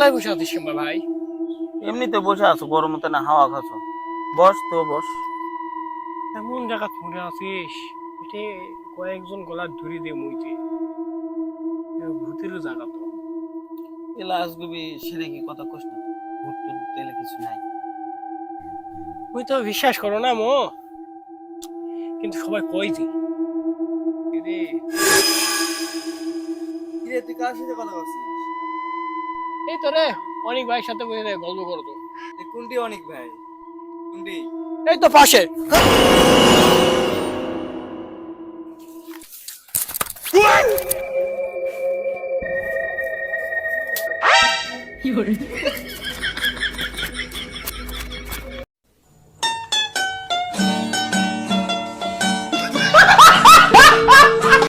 একলাই বসে আছিস কিংবা ভাই? এমনিতে বসে আছো, গরমতে না হাওয়া খাচ্ছো। বস তো বস। এমন জায়গা পড়ে আছিস, এটা কয়েকজন গলার ধরি দিয়ে মুইতে ভূতেরও জায়গা তো। এলা আসবি সেরে কি কথা কইস না তো। ভূত টুত তেলে কিছু নাই। মুই তো বিশ্বাস করো না মো, কিন্তু সবাই কই যে রে। কিরে তুই কার সাথে কথা বলছিস? এই তো রে, অনেক ভাইয়ের সাথে বসে গল্প করতো। কোনটি অনেক ভাই? কোনটি? এই তো পাশে।